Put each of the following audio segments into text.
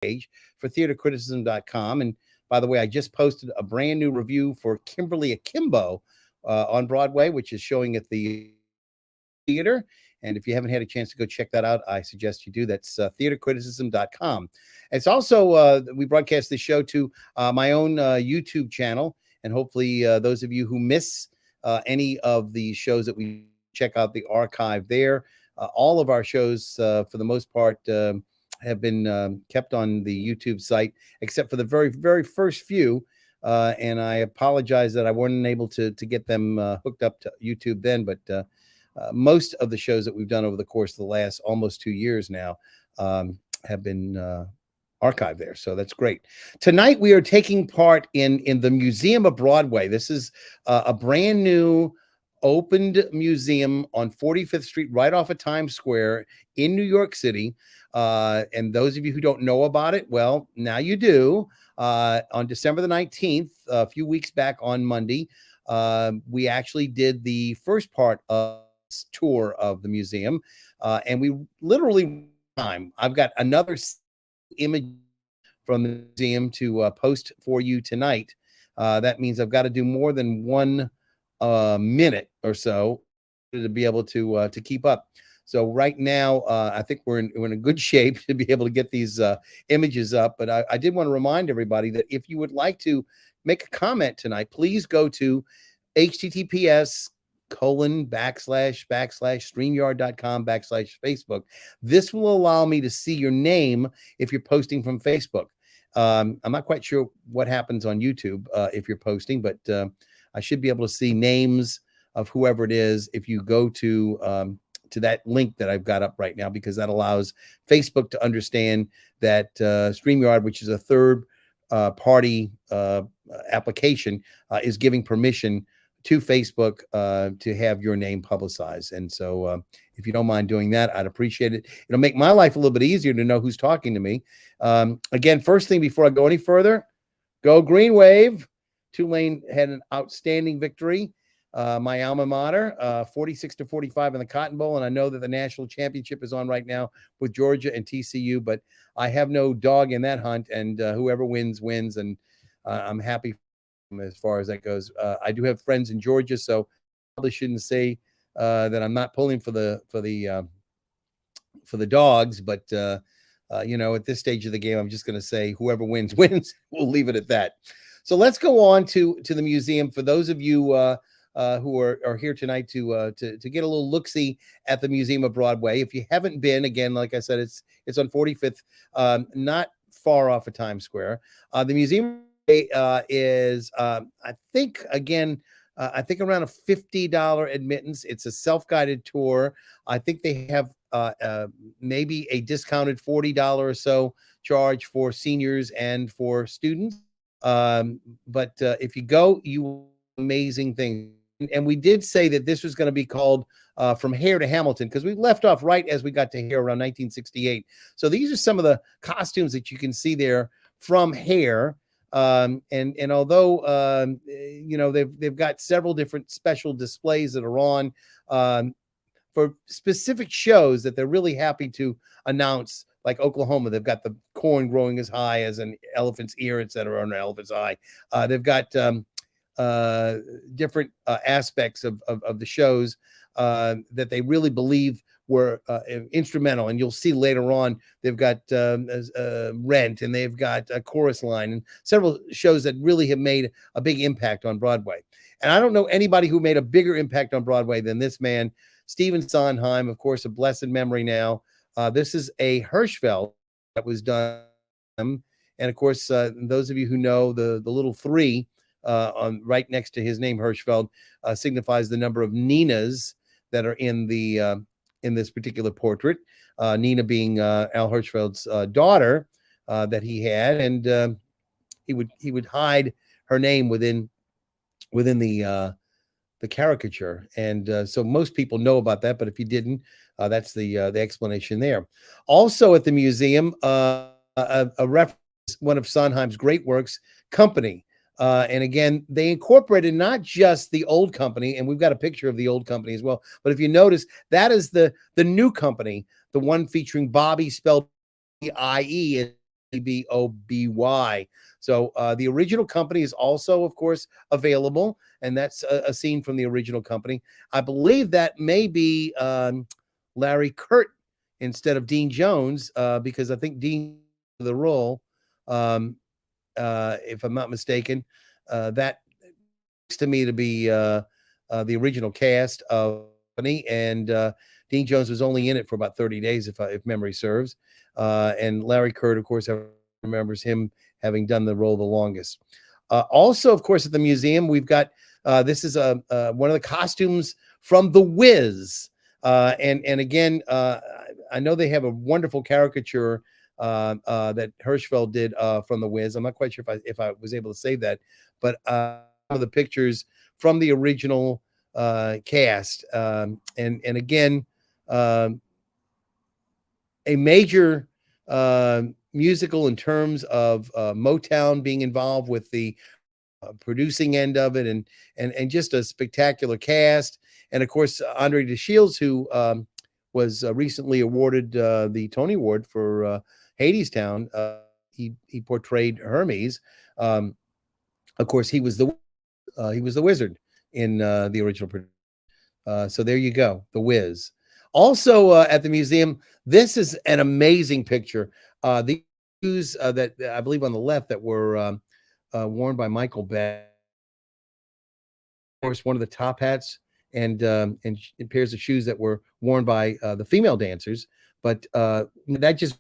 page for theatercriticism.com. And by the way, I just posted a brand new review for Kimberly Akimbo on Broadway, which is showing at the theater. And if you haven't had a chance to go check that out, I suggest you do. That's theatercriticism.com. It's also, we broadcast this show to my own YouTube channel. And hopefully those of you who miss any of the shows that we check out the archive there. All of our shows, for the most part, have been kept on the YouTube site, except for the very, very first few. And I apologize that I wasn't able to get them hooked up to YouTube then, but most of the shows that we've done over the course of the last almost 2 years now have been archived there. So that's great. Tonight, we are taking part in the Museum of Broadway. This is a brand new opened museum on 45th Street, right off of Times Square in New York City. And those of you who don't know about it, well, now you do. On December the 19th, a few weeks back on Monday, we actually did the first part of this tour of the museum. And we literally, I've got another image from the museum to post for you tonight. That means I've got to do more than 1 minute or so to be able to keep up. So right now, I think we're in a good shape to be able to get these images up. But I did want to remind everybody that if you would like to make a comment tonight, please go to https://streamyard.com/Facebook. This will allow me to see your name if you're posting from Facebook. I'm not quite sure what happens on YouTube if you're posting, but I should be able to see names of whoever it is if you go to that link that I've got up right now, because that allows Facebook to understand that StreamYard, which is a third party application, is giving permission to Facebook to have your name publicized. And so if you don't mind doing that, I'd appreciate it. It'll make my life a little bit easier to know who's talking to me. Again, first thing before I go any further, go Green Wave. Tulane had an outstanding victory. My alma mater, 46-45 in the Cotton Bowl. And I know that the national championship is on right now with Georgia and TCU, but I have no dog in that hunt, and whoever wins, wins. And I'm happy as far as that goes. I do have friends in Georgia, so I probably shouldn't say that I'm not pulling for the dogs, but you know, at this stage of the game, I'm just going to say whoever wins, wins. We'll leave it at that. So let's go on to the museum. For those of you who are here tonight to get a little look-see at the Museum of Broadway. If you haven't been, again, like I said, it's on 45th, not far off of Times Square. The museum is, I think, again, I think around a $50 admittance. It's a self-guided tour. I think they have maybe a discounted $40 or so charge for seniors and for students. But if you go, you will amazing things. And we did say that this was going to be called From Hair to Hamilton, because we left off right as we got to Hair around 1968. So these are some of the costumes that you can see there from Hair. And although you know, they've got several different special displays that are on for specific shows that they're really happy to announce. Like Oklahoma, they've got the corn growing as high as an elephant's ear, et cetera, or an elephant's eye. They've got different aspects of the shows that they really believe were instrumental. And you'll see later on, they've got Rent, and they've got a Chorus Line, and several shows that really have made a big impact on Broadway. And I don't know anybody who made a bigger impact on Broadway than this man, Stephen Sondheim, of course, of blessed memory now. This is a Hirschfeld that was done. And of course, those of you who know the little 3 on right next to his name, Hirschfeld, signifies the number of Ninas that are in the in this particular portrait. Nina being Al Hirschfeld's daughter that he had, and he would hide her name within the caricature. And so most people know about that, but if you didn't, that's the explanation there. Also at the museum, a reference, one of Sondheim's great works, Company. And again, they incorporated not just the old company, and we've got a picture of the old company as well, but if you notice, that is the new company, the one featuring Bobby, spelled B-I-E, Boby. So the original company is also, of course, available, and that's a scene from the original company. I believe that may be Larry Kurt instead of Dean Jones, because I think Dean the role, um, if I'm not mistaken, that to me to be the original cast of company, and Dean Jones was only in it for about 30 days, if memory serves. And Larry Kurt, of course, remembers him having done the role the longest. Also, of course, at the museum, we've got this is one of the costumes from The Wiz. And again, I know they have a wonderful caricature that Hirschfeld did from The Wiz. I'm not quite sure if I was able to save that, but some of the pictures from the original cast. And again, a major musical in terms of Motown being involved with the producing end of it, and just a spectacular cast. And of course, Andre DeShields, who was recently awarded the Tony Award for Hadestown. He portrayed Hermes. Of course, he was the wizard in the original production. So there you go, The Wiz. Also at the museum, this is an amazing picture. The shoes that I believe on the left that were worn by Michael Beck. Of course, one of the top hats and pairs of shoes that were worn by the female dancers. But that just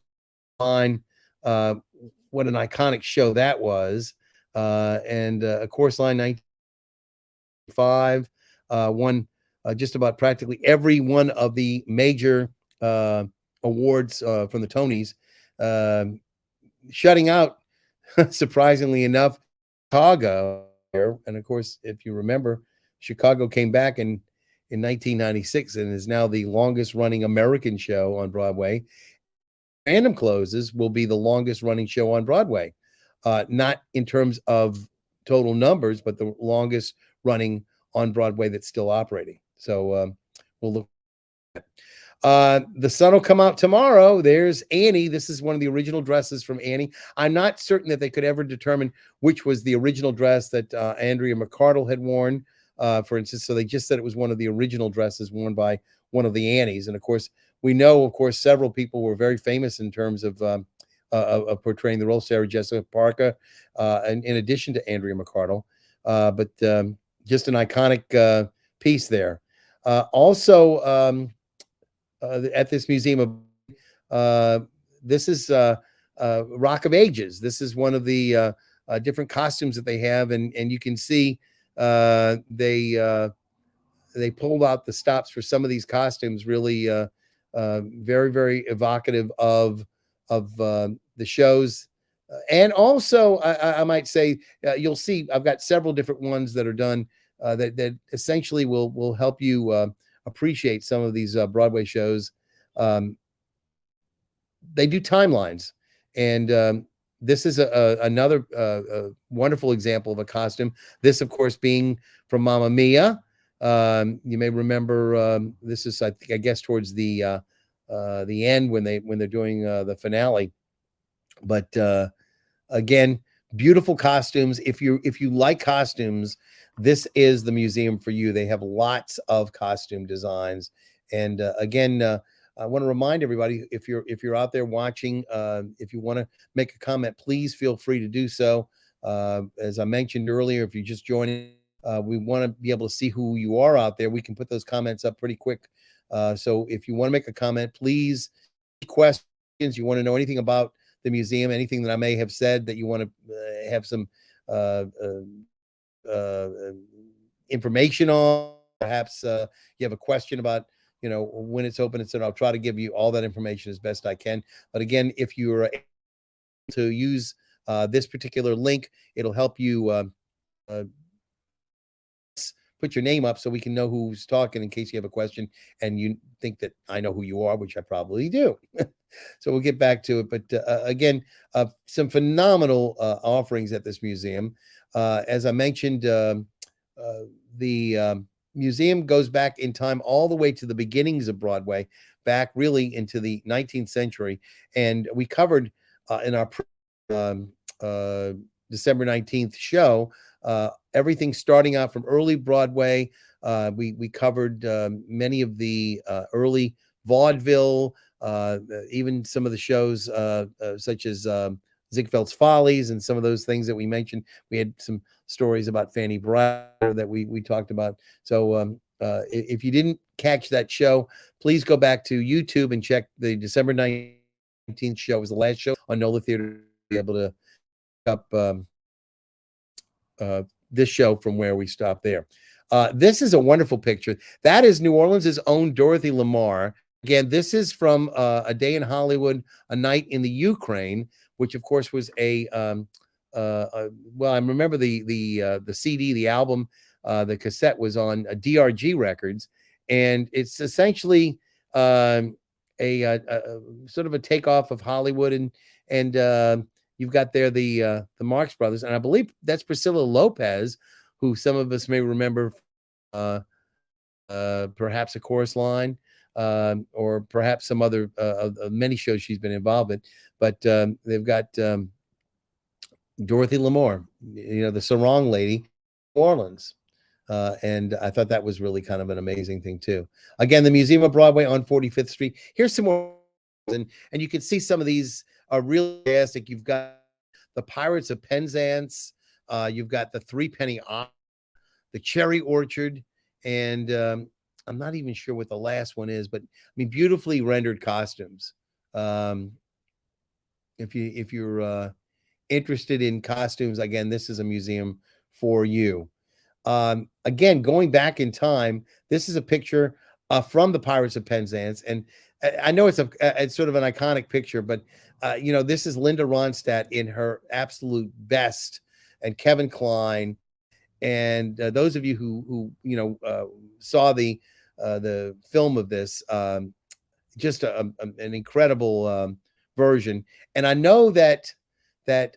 on what an iconic show that was. And a Chorus Line 1995 won just about practically every one of the major awards from the Tonys, shutting out, surprisingly enough, Chicago. And of course, if you remember, Chicago came back in 1996 and is now the longest running American show on Broadway. Random Closes will be the longest running show on Broadway, not in terms of total numbers, but the longest running on Broadway that's still operating. So we'll look. The sun will come out tomorrow. There's Annie. This is one of the original dresses from Annie. I'm not certain that they could ever determine which was the original dress that Andrea McArdle had worn, for instance. So they just said it was one of the original dresses worn by one of the Annies. And of course, we know, of course, several people were very famous in terms of portraying the role. Sarah Jessica Parker, and in addition to Andrea McArdle, but just an iconic piece there. Also, at this museum this is Rock of Ages. This is one of the different costumes that they have, and you can see they pulled out the stops for some of these costumes, really very, very evocative of the shows. And also, I might say, you'll see I've got several different ones that are done that essentially will help you appreciate some of these Broadway shows. They do timelines, and this is another wonderful example of a costume. This, of course, being from Mamma Mia. You may remember this is, I guess, towards the end when they're doing the finale. But again, beautiful costumes. If you like costumes, this is the museum for you. They have lots of costume designs. And again, I want to remind everybody, if you're out there watching, if you want to make a comment, please feel free to do so. As I mentioned earlier, if you just joining, we want to be able to see who you are out there. We can put those comments up pretty quick. So if you want to make a comment, please, questions, you want to know anything about the museum, anything that I may have said that you want to have some information on, perhaps you have a question about, when it's open, etc. I'll try to give you all that information as best I can. But again, if you are able to use this particular link, it'll help you put your name up so we can know who's talking in case you have a question and you think that I know who you are, which I probably do. So we'll get back to it. But again, some phenomenal offerings at this museum. As I mentioned, the museum goes back in time all the way to the beginnings of Broadway, back really into the 19th century. And we covered in our um, December 19th show. Everything starting out from early Broadway. We covered many of the early vaudeville, even some of the shows such as Ziegfeld's Follies and some of those things that we mentioned. We had some stories about Fanny Bright that we talked about. So if you didn't catch that show, please go back to YouTube and check the December 19th show. It was the last show on NOLA Theater to be able to up this show from where we stopped there. This is a wonderful picture. That is New Orleans' own Dorothy Lamar. Again, this is from A Day in Hollywood, A Night in the Ukraine, which of course was well, I remember the CD, the album, the cassette was on DRG Records, and it's essentially a sort of a takeoff of Hollywood, and you've got there the Marx Brothers, and I believe that's Priscilla Lopez, who some of us may remember, perhaps A Chorus Line, or perhaps some other many shows she's been involved in. But they've got Dorothy Lamour, the sarong lady, New Orleans. And I thought that was really kind of an amazing thing too. Again, the Museum of Broadway on 45th Street. Here's some more, and you can see some of these are really fantastic. You've got the Pirates of Penzance. You've got the Three Penny Opera, the Cherry Orchard, and I'm not even sure what the last one is, but I mean, beautifully rendered costumes. If you're interested in costumes, again, this is a museum for you. Again, going back in time, this is a picture from the Pirates of Penzance, and I know it's sort of an iconic picture, but this is Linda Ronstadt in her absolute best, and Kevin Kline, and those of you who saw the film of this, just an incredible version. And I know that the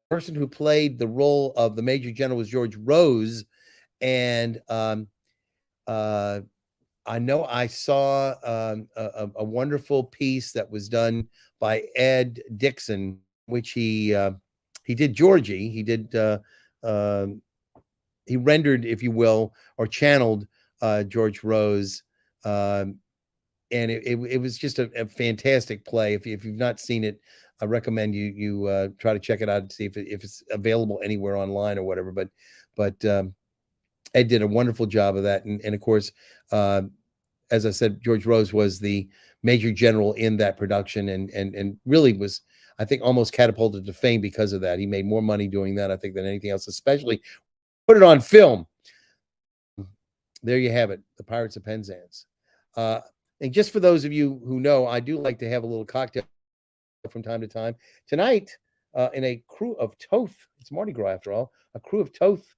person who played the role of the Major General was George Rose, and I know I saw a wonderful piece that was done by Ed Dixon, which he did Georgie. He did he rendered, if you will, or channeled George Rose, and it was just a fantastic play. If you've not seen it, I recommend you try to check it out and see if it's available anywhere online or whatever. But Ed did a wonderful job of that, and of course, as I said, George Rose was the Major General in that production, and really was, I think, almost catapulted to fame because of that. He made more money doing that, I think, than anything else, especially put it on film. There you have it, the Pirates of Penzance. And just for those of you who know, I do like to have a little cocktail from time to time. Tonight, in a Crew of Toth, it's Mardi Gras after all, a Crew of Toth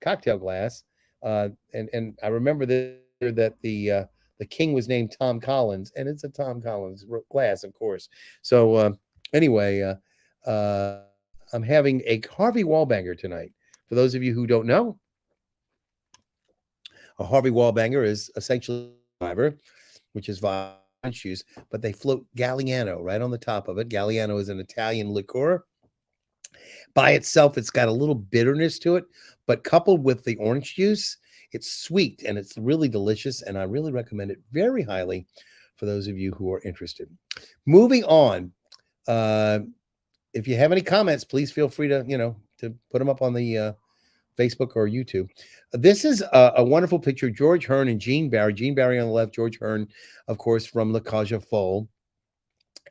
cocktail glass. And I remember that the king was named Tom Collins, and it's a Tom Collins glass, of course. So anyway, I'm having a Harvey Wallbanger tonight. For those of you who don't know, a Harvey Wallbanger is essentially driver, which is orange juice, but they float Galliano right on the top of it. Galliano is an Italian liqueur. By itself, it's got a little bitterness to it, but coupled with the orange juice, it's sweet and it's really delicious, and I really recommend it very highly for those of you who are interested. Moving on, if you have any comments, please feel free to put them up on the Facebook or YouTube. This is a wonderful picture. George Hearn and Gene Barry. Gene Barry on the left, George Hearn, of course, from La Cage aux Folles.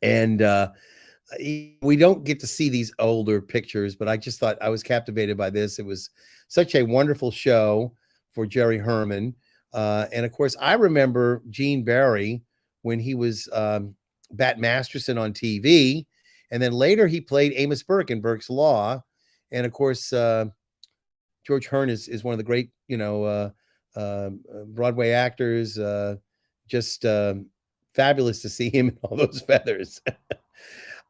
And we don't get to see these older pictures, but I just thought I was captivated by this. It was such a wonderful show for Jerry Herman. And of course, I remember Gene Barry when he was Bat Masterson on TV. And then later he played Amos Burke in Burke's Law. And of course, George Hearn is one of the great, Broadway actors. Just fabulous to see him in all those feathers.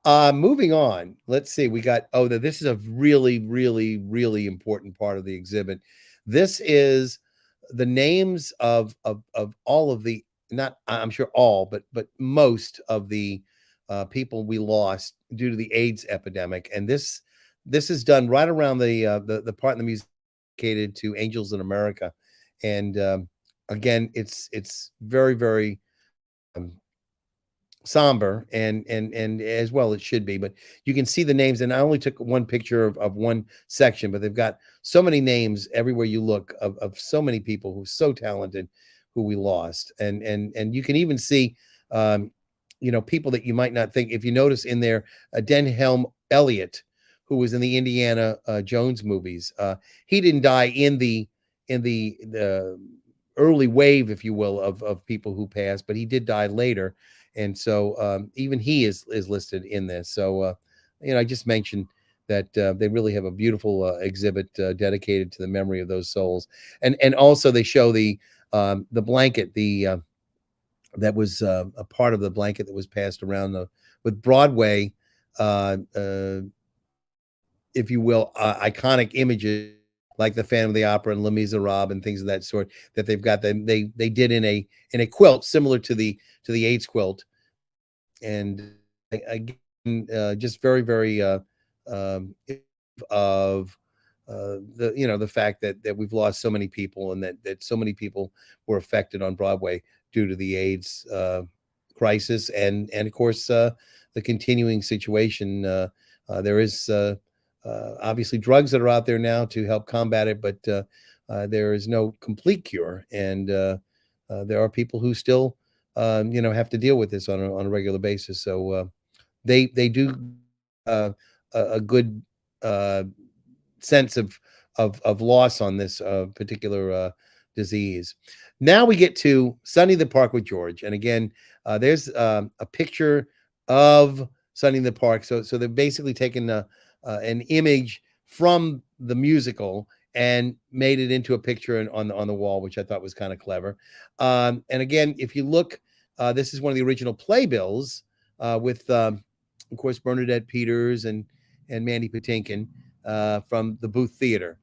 Moving on, let's see. We got, this is a really, really, really important part of the exhibit. This is the names of all of the, not, I'm sure all, but most of the people we lost due to the AIDS epidemic, and this is done right around the part in the museum dedicated to Angels in America, and again, it's very very um, somber and as well it should be, but you can see the names, and I only took one picture of one section, but they've got so many names everywhere you look of so many people who so talented who we lost, and you can even see um people that you might not think. If you notice in there, Denhelm Elliott, who was in the Indiana Jones movies, he didn't die in the early wave, if you will, of people who passed, but he did die later, and so even he is listed in this. So I just mentioned that they really have a beautiful exhibit dedicated to the memory of those souls, and also they show the blanket, that was a part of the blanket that was passed around with Broadway, if you will, iconic images like the Phantom of the Opera and Les Miserables and things of that sort that they've got. Them they did in a quilt similar to the AIDS quilt, and again, just very very of the fact that we've lost so many people, and that so many people were affected on Broadway due to the AIDS crisis, and of course the continuing situation. There is obviously drugs that are out there now to help combat it, but there is no complete cure, and there are people who still have to deal with this on a regular basis. So they do uh, a good uh, sense of loss on this particular disease. Now we get to Sunny the Park with George, and again, there's a picture of Sunny in the Park. So they've basically taken an image from the musical and made it into a picture on the wall, which I thought was kind of clever. And again, if you look, this is one of the original playbills with, of course, Bernadette Peters and Mandy Patinkin from the Booth Theater.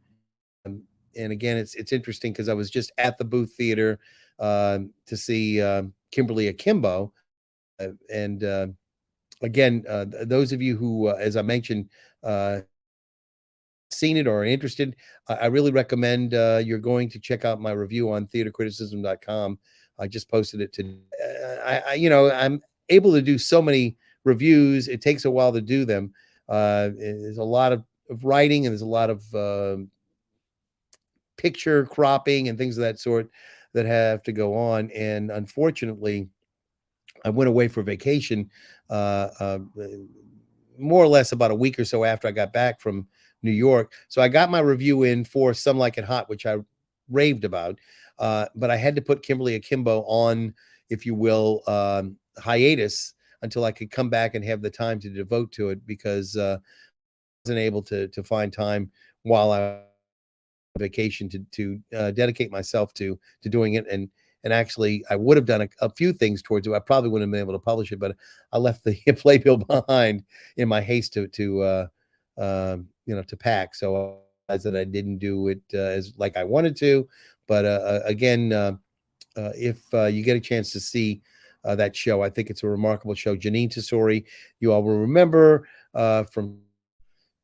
Um, and again, it's interesting because I was just at the Booth Theater to see Kimberly Akimbo, and again, those of you who, as I mentioned, seen it or are interested, I really recommend you're going to check out my review on theatercriticism.com. I just posted it today. I'm able to do so many reviews. It takes a while to do them. There's a lot of writing, and there's a lot of picture cropping and things of that sort that have to go on. And unfortunately, I went away for vacation more or less about a week or so after I got back from New York. So I got my review in for Some Like It Hot, which I raved about. But I had to put Kimberly Akimbo on, if you will, hiatus until I could come back and have the time to devote to it, because I wasn't able to find time while I was on vacation to dedicate myself to doing it. And actually, I would have done a few things towards it. I probably wouldn't have been able to publish it, but I left the playbill behind in my haste to pack. So I realized that I didn't do it as like I wanted to. But again, if you get a chance to see that show, I think it's a remarkable show. Janine Tesori, you all will remember from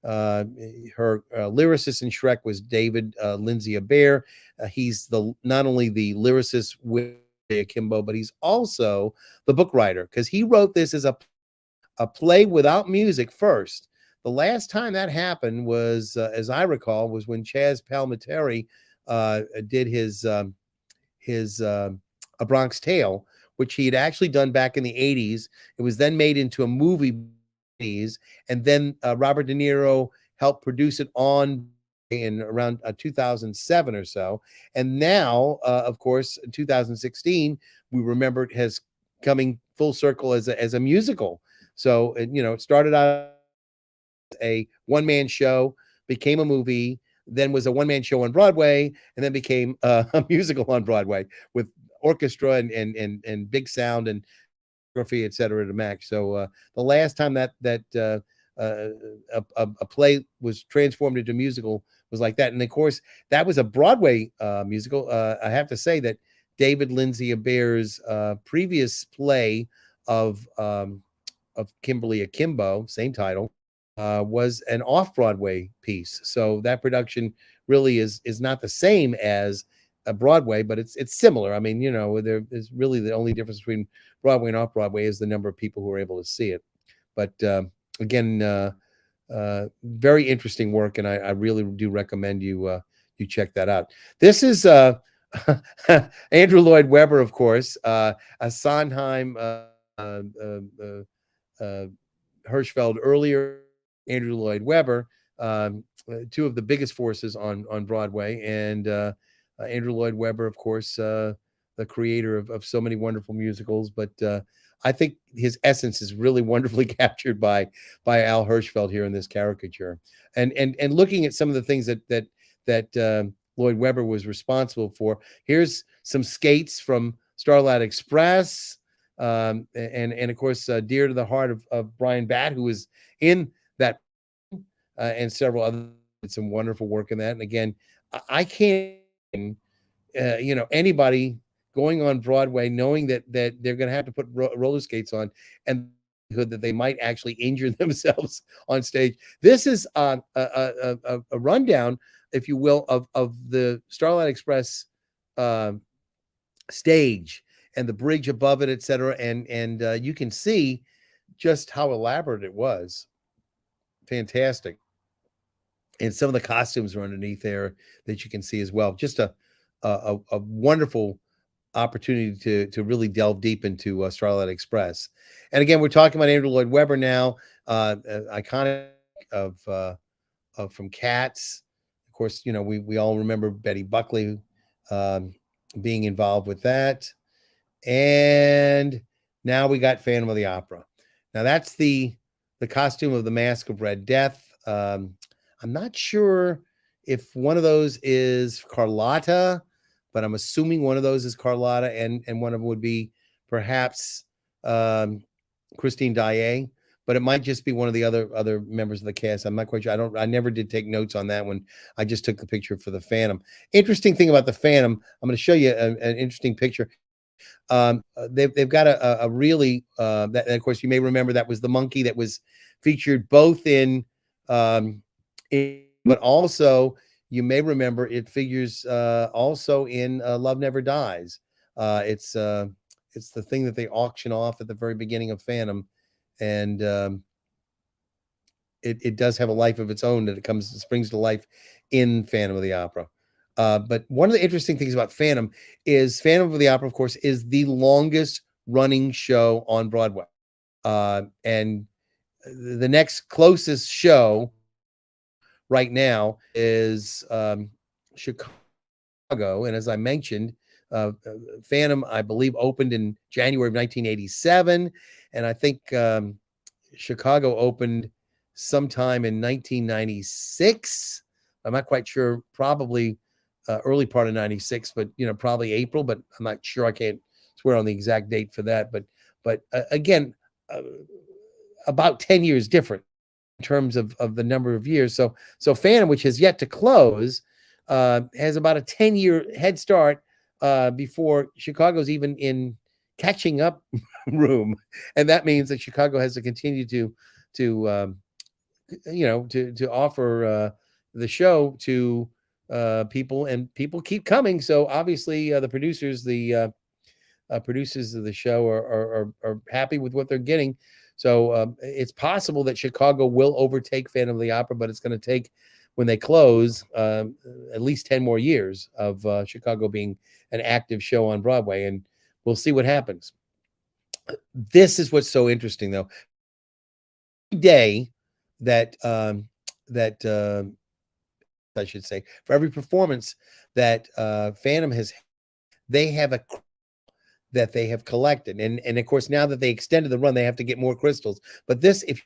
her lyricist in Shrek was David Lindsay Abair. He's not only the lyricist with Akimbo, but he's also the book writer, because he wrote this as a play without music first. The last time that happened was, as I recall, was when Chaz Palminteri did his A Bronx Tale, which he had actually done back in the 80s. It was then made into a movie, and then Robert De Niro helped produce it in around 2007 or so. And now, of course, in 2016, we remember it has coming full circle as a musical. So, it started out a one-man show, became a movie, then was a one-man show on Broadway, and then became a musical on Broadway with orchestra and big sound and choreography, et cetera, to match. So the last time that a play was transformed into a musical was like that. And of course, that was a Broadway musical. I have to say that David Lindsay Abair's previous play of Kimberly Akimbo, same title, was an off-Broadway piece. So that production really is not the same as a Broadway, but it's similar. I mean, there is really the only difference between Broadway and off-Broadway is the number of people who are able to see it. But again, very interesting work, and I really do recommend you check that out. This is Andrew Lloyd Webber, of course, a Sondheim Hirschfeld earlier, Andrew Lloyd Webber, two of the biggest forces on Broadway, and Andrew Lloyd Webber, of course, the creator of so many wonderful musicals. But I think his essence is really wonderfully captured by Al Hirschfeld here in this caricature, and looking at some of the things that Lloyd Webber was responsible for. Here's some skates from Starlight Express. And of course, dear to the heart of Brian Batt, who was in that, and several other, some wonderful work in that. And again, I can't, anybody going on Broadway knowing that they're going to have to put roller skates on, and that they might actually injure themselves on stage. This is a rundown, if you will, of the Starlight Express stage and the bridge above it, etc. And you can see just how elaborate it was. Fantastic. And some of the costumes are underneath there that you can see as well. Just a wonderful opportunity to really delve deep into Starlight Express. And again, we're talking about Andrew Lloyd Webber now, iconic of from Cats. Of course, we all remember Betty Buckley being involved with that. And now we got Phantom of the Opera. Now that's the costume of the Mask of Red Death. I'm not sure if one of those is Carlotta, but I'm assuming one of those is Carlotta, and one of them would be perhaps Christine Daae, but it might just be one of the other members of the cast. I'm not quite sure. I never did take notes on that one. I just took the picture for the Phantom. Interesting thing about the Phantom, I'm going to show you an interesting picture. They've got a really that, of course, you may remember that was the monkey that was featured both in but also you may remember it figures also in Love Never Dies. It's the thing that they auction off at the very beginning of Phantom, and it does have a life of its own that it springs to life in Phantom of the Opera. But one of the interesting things about Phantom of the Opera, of course, is the longest running show on Broadway. And the next closest show right now is Chicago. And as I mentioned, Phantom, I believe, opened in January of 1987. And I think Chicago opened sometime in 1996. I'm not quite sure, probably early part of 96, but probably April, but I'm not sure. I can't swear on the exact date for that. But again, about 10 years different in terms of the number of years. So Phantom, which has yet to close, has about a 10-year head start before Chicago's even in catching up room. And that means that Chicago has to continue to offer the show to people, and people keep coming. So obviously the producers of the show are happy with what they're getting. So it's possible that Chicago will overtake Phantom of the Opera, but it's going to take, when they close, at least 10 more years of Chicago being an active show on Broadway, and we'll see what happens. This is what's so interesting, though. Every day that I should say, for every performance that Phantom has, they have a that they have collected, and of course, now that they extended the run, they have to get more crystals. But this, if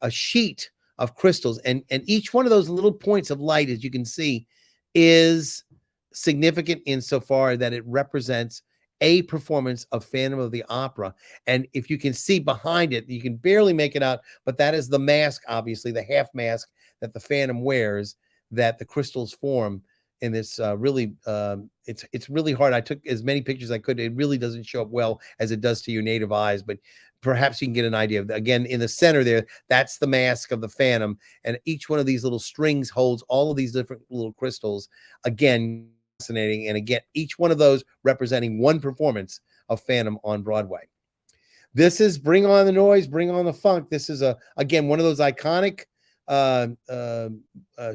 a sheet of crystals, and each one of those little points of light, as you can see, is significant insofar that it represents a performance of Phantom of the Opera. And if you can see behind it, you can barely make it out, but that is the mask, obviously, the half mask that the Phantom wears, that the crystals form in this really, it's really hard. I took as many pictures as I could. It really doesn't show up well as it does to your native eyes, but perhaps you can get an idea of again in the center there. That's the mask of the Phantom, and each one of these little strings holds all of these different little crystals. Again, fascinating, and again, each one of those representing one performance of Phantom on Broadway. This is Bring On the Noise, Bring On the Funk. This is again one of those iconic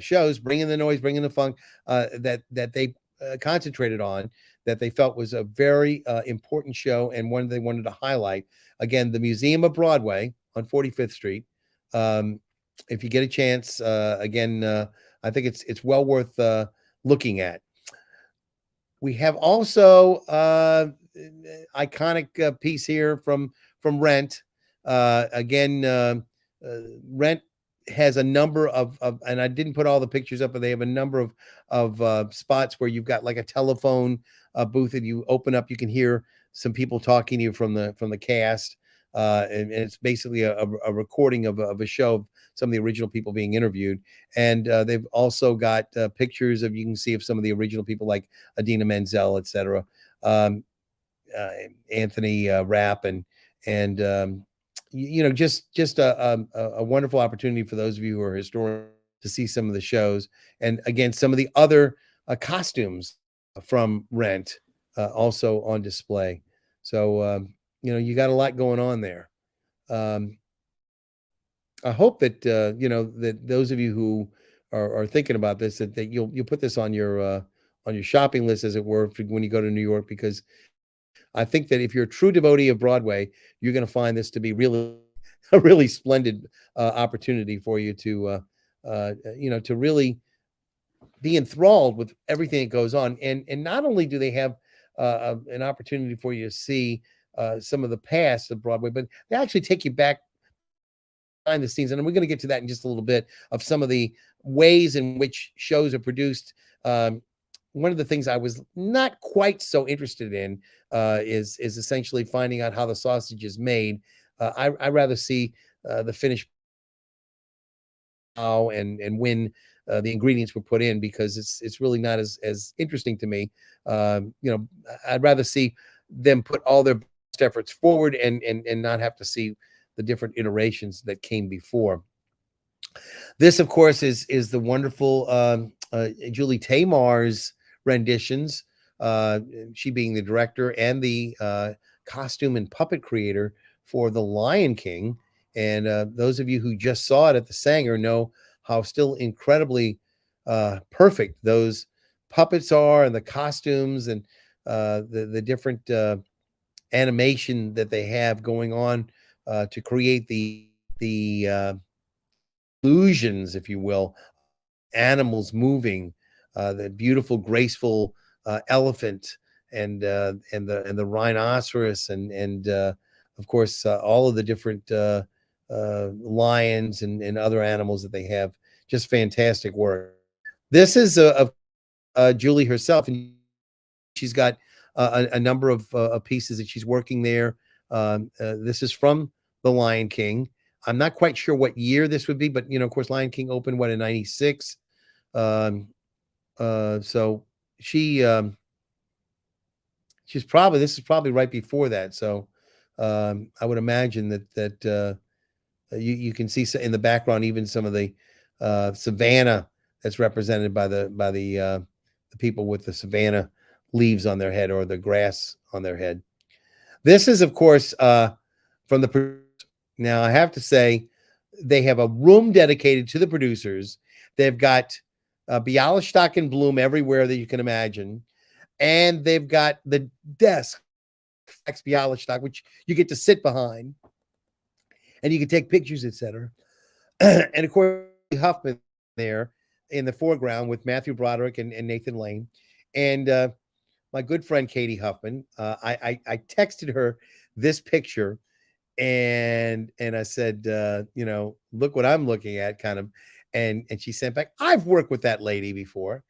shows, Bringing the Noise, Bringing the Funk, that they concentrated on, that they felt was a very important show and one they wanted to highlight. Again, the Museum of Broadway on 45th Street. If you get a chance, again, I think it's well worth looking at. We have also iconic piece here from Rent. Again, Rent has a number of, and I didn't put all the pictures up, but they have a number of spots where you've got like a telephone booth, and you open up, you can hear some people talking to you from the cast, and it's basically a recording of a show of some of the original people being interviewed. And they've also got pictures of, you can see of some of the original people like Idina Menzel, etc. Anthony Rapp, and just a wonderful opportunity for those of you who are historians to see some of the shows, and again some of the other costumes from Rent also on display. So you got a lot going on there. I hope that that those of you who are thinking about this, that you'll put this on your shopping list, as it were, when you go to New York, because I think that if you're a true devotee of Broadway, you're going to find this to be really a really splendid opportunity for you to to really be enthralled with everything that goes on. And not only do they have an opportunity for you to see some of the past of Broadway, but they actually take you back behind the scenes, and we're going to get to that in just a little bit, of some of the ways in which shows are produced. One of the things I was not quite so interested in is essentially finding out how the sausage is made. I rather see the finished how and when the ingredients were put in, because it's really not as interesting to me. I'd rather see them put all their best efforts forward and not have to see the different iterations that came before. This, of course, is the wonderful Julie Taymor's renditions, she being the director and the costume and puppet creator for The Lion King. And those of you who just saw it at the Sanger know how still incredibly perfect those puppets are, and the costumes, and the different animation that they have going on to create the illusions, if you will, animals moving, the beautiful, graceful elephant, and the rhinoceros, and of course all of the different lions and other animals that they have. Just fantastic work. This is of Julie herself, and she's got a number of pieces that she's working there. This is from The Lion King. I'm not quite sure what year this would be, but of course, Lion King opened in '96. So she's probably, this is probably right before that. So I would imagine that you can see in the background even some of the savannah that's represented by the people with the savannah leaves on their head, or the grass on their head. This is, of course, from the. Now, I have to say, they have a room dedicated to the producers. They've got Bialystok and Bloom everywhere that you can imagine, and they've got the desk, Bialystok, which you get to sit behind, and you can take pictures, etc. And of course, Huffman there in the foreground with Matthew Broderick and Nathan Lane, and my good friend Katie Huffman. I texted her this picture, and I said, look what I'm looking at, kind of, and she sent back, I've worked with that lady before,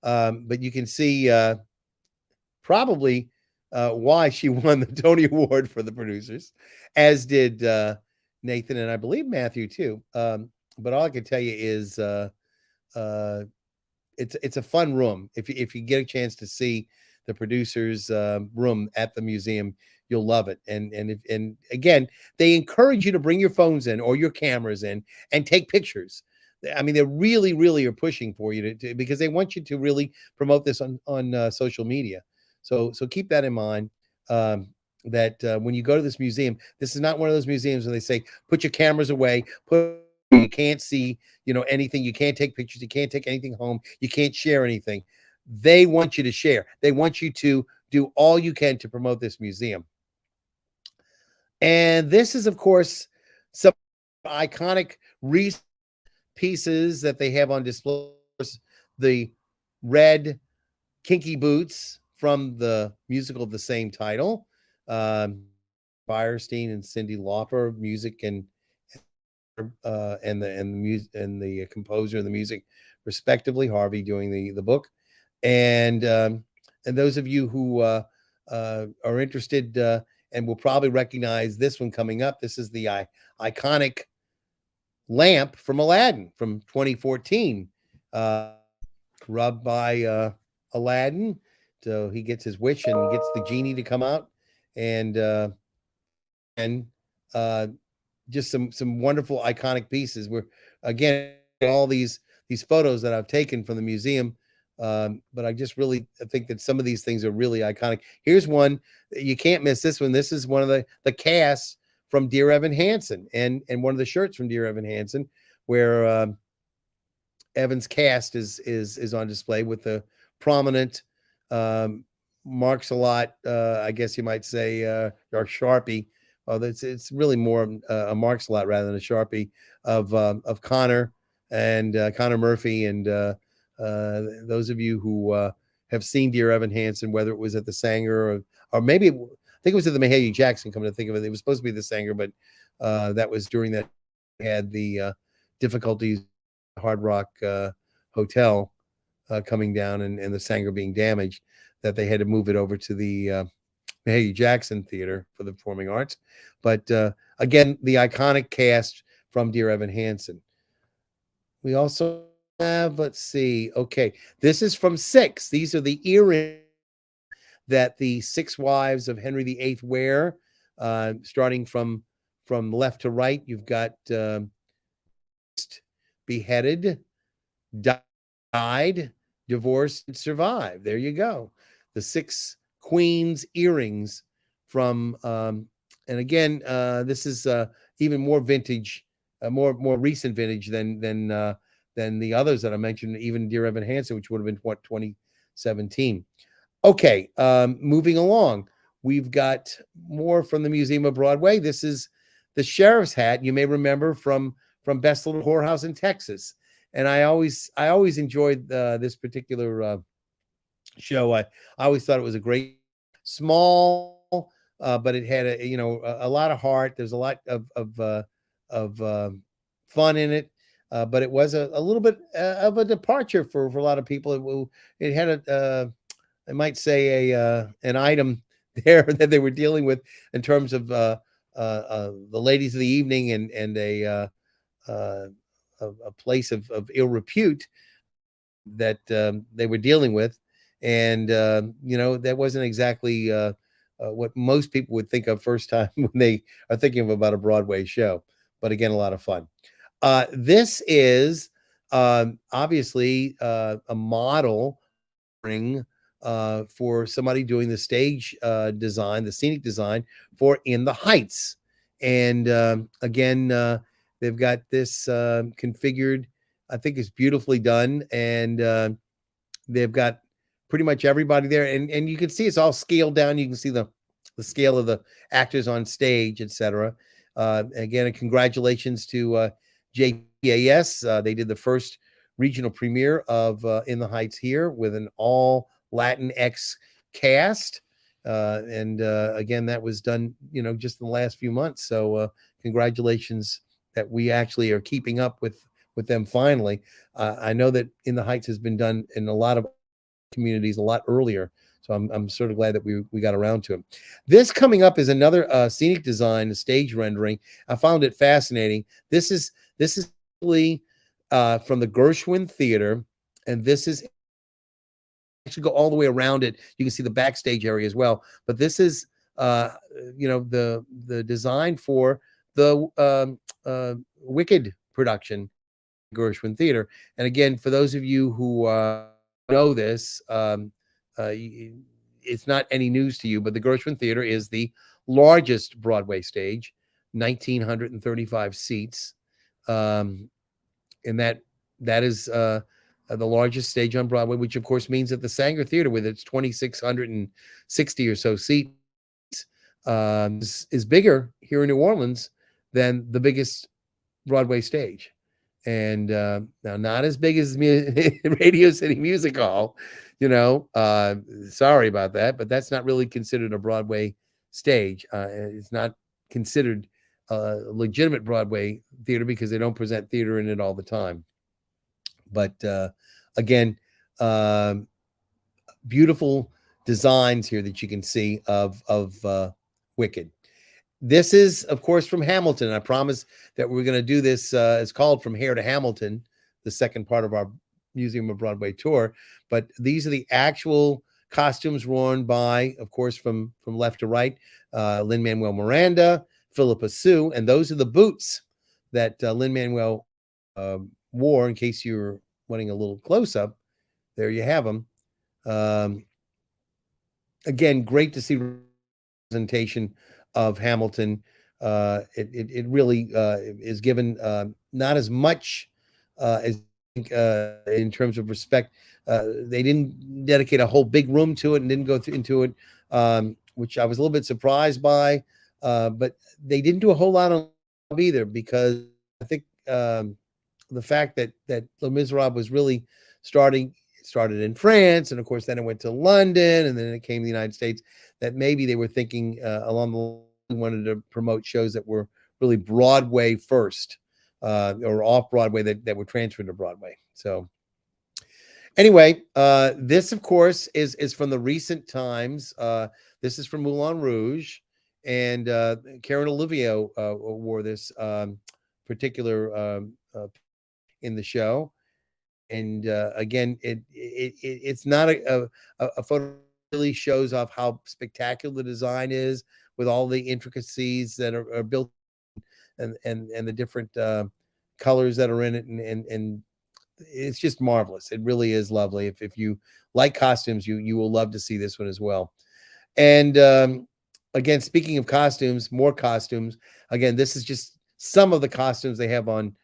but you can see probably why she won the Tony Award for the producers, as did Nathan, and I believe Matthew too. But all I can tell you is it's a fun room. If you get a chance to see the producers' room at the museum, you'll love it. And again, they encourage you to bring your phones in or your cameras in and take pictures. I mean, they really are pushing for you to because they want you to really promote this on social media. So keep that in mind. Um, that when you go to this museum, this is not one of those museums where they say put your cameras away, put you can't see anything, you can't take pictures, you can't take anything home, you can't share anything. They want you to share. They want you to do all you can to promote this museum. And this is, of course, some iconic pieces that they have on display. The red kinky boots from the musical of the same title. Firestein and Cyndi Lauper, music and the composer of the music, respectively. Harvey doing the book, and those of you who are interested and will probably recognize this one coming up. This is the iconic lamp from Aladdin from 2014, rubbed by Aladdin. So he gets his wish and he gets the genie to come out, and just some wonderful iconic pieces. We're again all these photos that I've taken from the museum, but I just really think that some of these things are really iconic. Here's one you can't miss. This one. This is one of the casts from Dear Evan Hansen, and one of the shirts from Dear Evan Hansen, where Evan's cast is on display with the prominent marks a lot. I guess you might say, or Sharpie. It's really more a marks a lot rather than a Sharpie of Connor and Connor Murphy, and those of you who have seen Dear Evan Hansen, whether it was at the Sanger or maybe I think it was at the Mahalia Jackson. Coming to think of it, it was supposed to be the Sanger, but that was during that had the difficulties Hard Rock Hotel coming down and the Sanger being damaged, that they had to move it over to the Mahalia Jackson Theater for the Performing Arts. But again, the iconic cast from Dear Evan Hansen. We also have, let's see, okay, this is from Six. These are the earrings that the six wives of Henry VIII wear, starting from left to right. You've got beheaded, died, divorced, and survived. There you go. The six queens earrings from and again, this is even more vintage, more recent vintage than the others that I mentioned, even Dear Evan Hansen, which would have been 2017. Okay, moving along, we've got more from the Museum of Broadway. This is the sheriff's hat. You may remember from Best Little Whorehouse in Texas. And I always enjoyed this particular show. I always thought it was a great, small, but it had a lot of heart. There's a lot of fun in it, but it was a little bit of a departure for a lot of people. It had I might say an item there that they were dealing with in terms of the ladies of the evening and a place of ill repute that they were dealing with, and that wasn't exactly what most people would think of first time when they are thinking about a Broadway show. But again, a lot of fun. This is obviously a model for somebody doing the stage design, the scenic design for In the Heights, and again, they've got this configured. I think it's beautifully done, and they've got pretty much everybody there, and you can see it's all scaled down. You can see the scale of the actors on stage, etc. Again, congratulations to JPAS. They did the first regional premiere of In the Heights here with an all Latinx cast, and again, that was done just in the last few months. So congratulations that we actually are keeping up with them finally. I know that In the Heights has been done in a lot of communities a lot earlier, so I'm sort of glad that we got around to it. This coming up is another scenic design, a stage rendering. I found it fascinating. This is really from the Gershwin Theater, and this is actually go all the way around it. You can see the backstage area as well, but this is uh, the design for the Wicked production, Gershwin Theater. And again, for those of you who know this, it's not any news to you, but the Gershwin Theater is the largest Broadway stage, 1,935 seats, and that is the largest stage on Broadway, which of course means that the Sanger Theater, with its 2,660 or so seats, is bigger here in New Orleans than the biggest Broadway stage. And now, not as big as Radio City Music Hall, sorry about that, but that's not really considered a Broadway stage. It's not considered a legitimate Broadway theater because they don't present theater in it all the time. But again, beautiful designs here that you can see of Wicked. This is, of course, from Hamilton. I promise that we're going to do this. It's called From Here to Hamilton, the second part of our Museum of Broadway tour. But these are the actual costumes worn by, of course, from left to right, Lin-Manuel Miranda, Philippa Sue, and those are the boots that Lin-Manuel wore. In case you're wanting a little close-up, there you have them. Again, great to see representation of Hamilton. It really is given not as much as in terms of respect. They didn't dedicate a whole big room to it and didn't go into it, which I was a little bit surprised by. But they didn't do a whole lot on either, because I think the fact that Les Miserables was really started in France, and of course then it went to London, and then it came to the United States, that maybe they were thinking along the line, wanted to promote shows that were really Broadway first, or off Broadway, that were transferred to Broadway. So anyway, this of course is from the recent times. This is from Moulin Rouge, and Karen Olivier wore this particular in the show. And again, it's not a photo that really shows off how spectacular the design is, with all the intricacies that are built, and the different colors that are in it, and it's just marvelous. It really is lovely. If you like costumes, you will love to see this one as well. And again, speaking of costumes, more costumes. Again, this is just some of the costumes they have on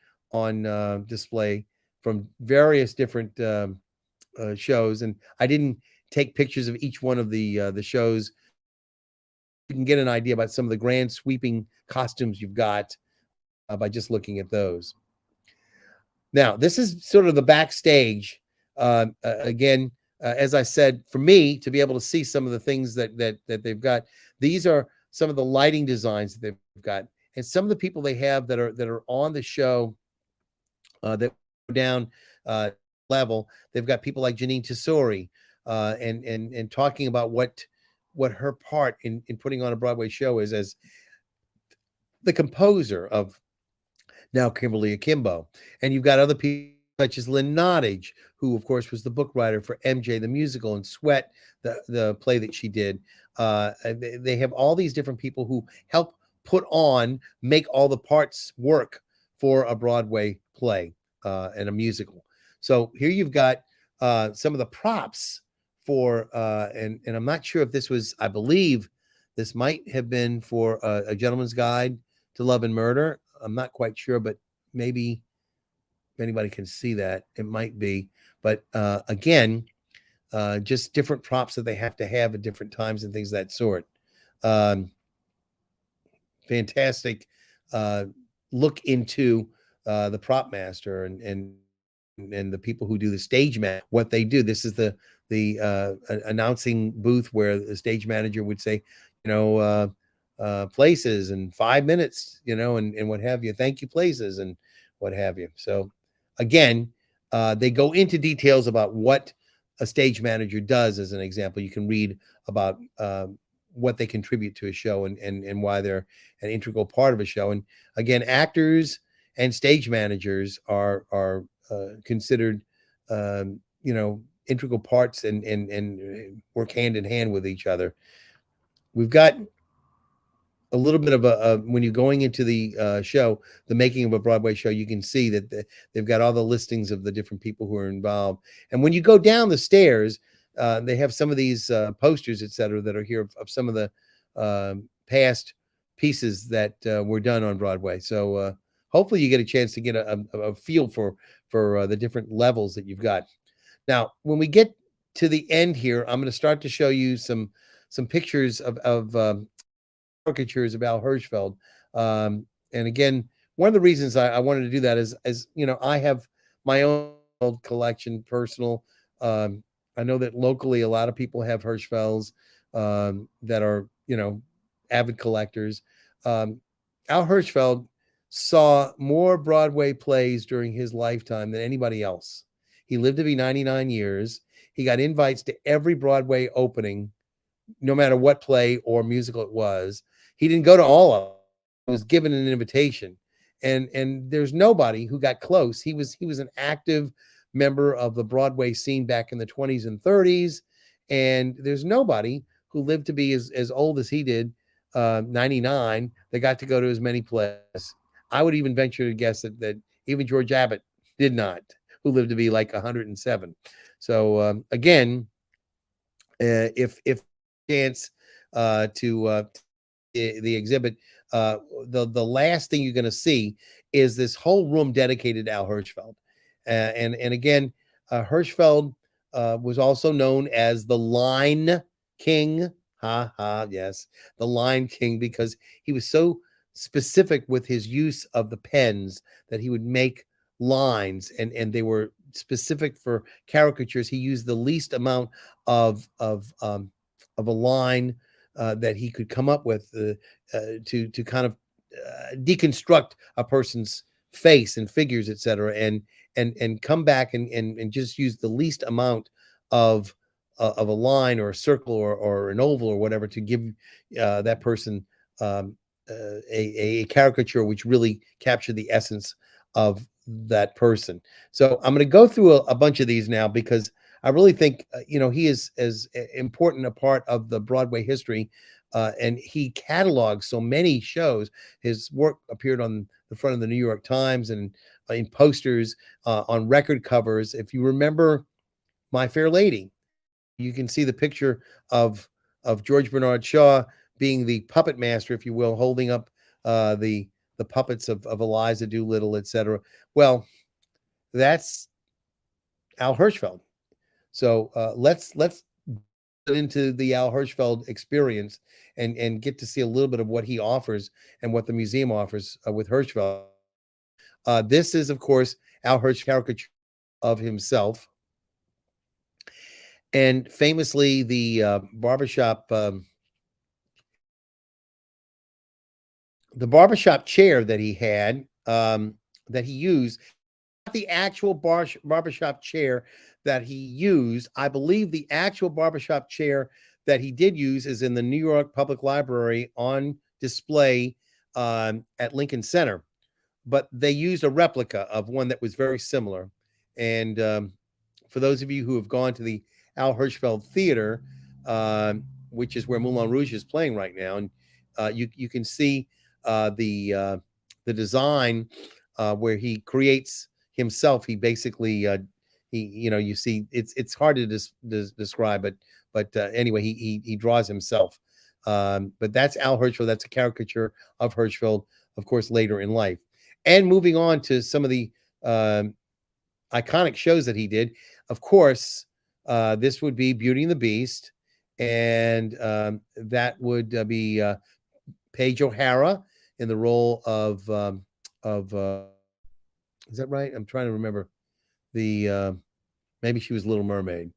display from various different shows. And I didn't take pictures of each one of the shows. You can get an idea about some of the grand sweeping costumes you've got by just looking at those. Now, this is sort of the backstage. Again, as I said, for me to be able to see some of the things that they've got, these are some of the lighting designs that they've got, and some of the people they have that are on the show that go down level. They've got people like Janine Tesori, and talking about what her part in putting on a Broadway show is as the composer of Now Kimberly Akimbo. And you've got other people such as Lynn Nottage, who of course was the book writer for MJ the Musical and Sweat, the play that she did. They have all these different people who help make all the parts work for a Broadway play and a musical. So here you've got some of the props for, and I'm not sure if this was, I believe this might have been for A Gentleman's Guide to Love and Murder. I'm not quite sure, but maybe if anybody can see that, it might be. But again, just different props that they have to have at different times and things of that sort. Fantastic look into the prop master and the people who do the stage man, what they do. This is the announcing booth where the stage manager would say, places in 5 minutes, and what have you. Thank you, places, and what have you. So again, they go into details about what a stage manager does. As an example, you can read about what they contribute to a show and why they're an integral part of a show. And again, actors and stage managers are considered, integral parts and work hand in hand with each other. We've got a little bit of a when you're going into the show, the making of a Broadway show, you can see that they've got all the listings of the different people who are involved. And when you go down the stairs, they have some of these posters, et cetera, that are here of some of the past pieces that were done on Broadway. So hopefully you get a chance to get a feel for the different levels that you've got. Now, when we get to the end here, I'm going to start to show you some pictures of caricatures of Al Hirschfeld. And again, one of the reasons I wanted to do that is, I have my own collection, personal. I know that locally, a lot of people have Hirschfelds that are, avid collectors. Al Hirschfeld saw more Broadway plays during his lifetime than anybody else. He lived to be 99 years. He got invites to every Broadway opening, no matter what play or musical it was. He didn't go to all of them. He was given an invitation. And there's nobody who got close. He was an active member of the Broadway scene back in the 20s and 30s. And there's nobody who lived to be as old as he did, 99, that got to go to as many plays. I would even venture to guess that even George Abbott did not, who lived to be like 107. So again, if chance to the exhibit, the last thing you're going to see is this whole room dedicated to Al Hirschfeld. And again, Hirschfeld was also known as the Line King. Ha ha, yes, the Line King, because he was so specific with his use of the pens that he would make lines, and they were specific for caricatures. He used the least amount of a line that he could come up with to kind of deconstruct a person's face and figures, etc., and come back and just use the least amount of a line or a circle or an oval or whatever to give that person a caricature which really captured the essence of that person. So I'm going to go through a bunch of these now because I really think he is as important a part of the Broadway history, and he cataloged so many shows. His work appeared on the front of the New York Times and in posters, on record covers. If you remember My Fair Lady, you can see the picture of George Bernard Shaw being the puppet master, if you will, holding up the puppets of Eliza Doolittle, etc. Well, that's Al Hirschfeld. So let's get into the Al Hirschfeld experience and get to see a little bit of what he offers and what the museum offers with Hirschfeld. This is, of course, Al Hirschfeld caricature of himself, and famously the barbershop chair that he had, that he used. The actual barbershop chair that he used, I believe the actual barbershop chair that he did use is in the New York Public Library on display at Lincoln Center. But they used a replica of one that was very similar. And for those of you who have gone to the Al Hirschfeld Theater, which is where Moulin Rouge is playing right now, and you can see the design where he creates himself. He basically you see it's hard to describe, but anyway, he draws himself. But that's Al Hirschfeld. That's a caricature of Hirschfeld, of course, later in life. And moving on to some of the iconic shows that he did, of course, this would be Beauty and the Beast, and that would be Paige O'Hara in the role of is that right? I'm trying to remember the maybe she was Little Mermaid.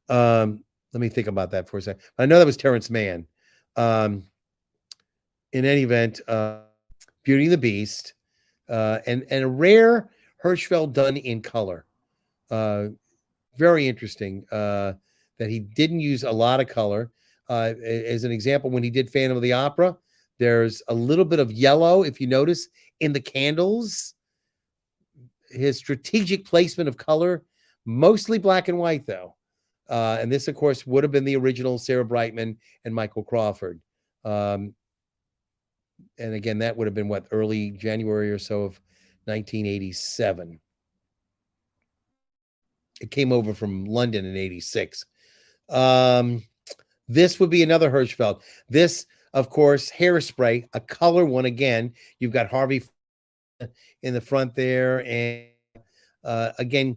Let me think about that for a second. I know that was Terrence Mann. In any event, Beauty and the Beast, and a rare Hirschfeld done in color. Very interesting that he didn't use a lot of color. As an example, when he did Phantom of the Opera, there's a little bit of yellow, if you notice, in the candles. His strategic placement of color, mostly black and white, though. And this, of course, would have been the original Sarah Brightman and Michael Crawford. And again, that would have been what, early January or so of 1987. It came over from London in 86. Um, this would be another Hirschfeld. This, of course, Hairspray, a color one again. You've got Harvey in the front there, and again,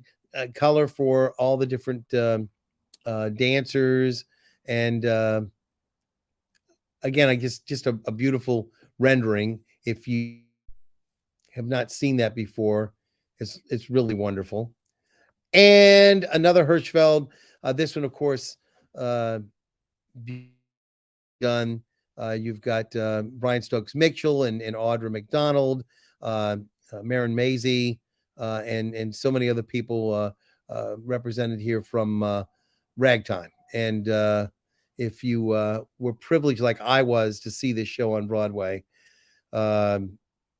color for all the different dancers, and again, I guess just a beautiful rendering. If you have not seen that before, it's really wonderful. And another Hirschfeld. This one, of course, uh, done. You've got Brian Stokes Mitchell and Audra McDonald, Marin Mazey, and so many other people represented here from Ragtime. And if you were privileged, like I was, to see this show on Broadway, um,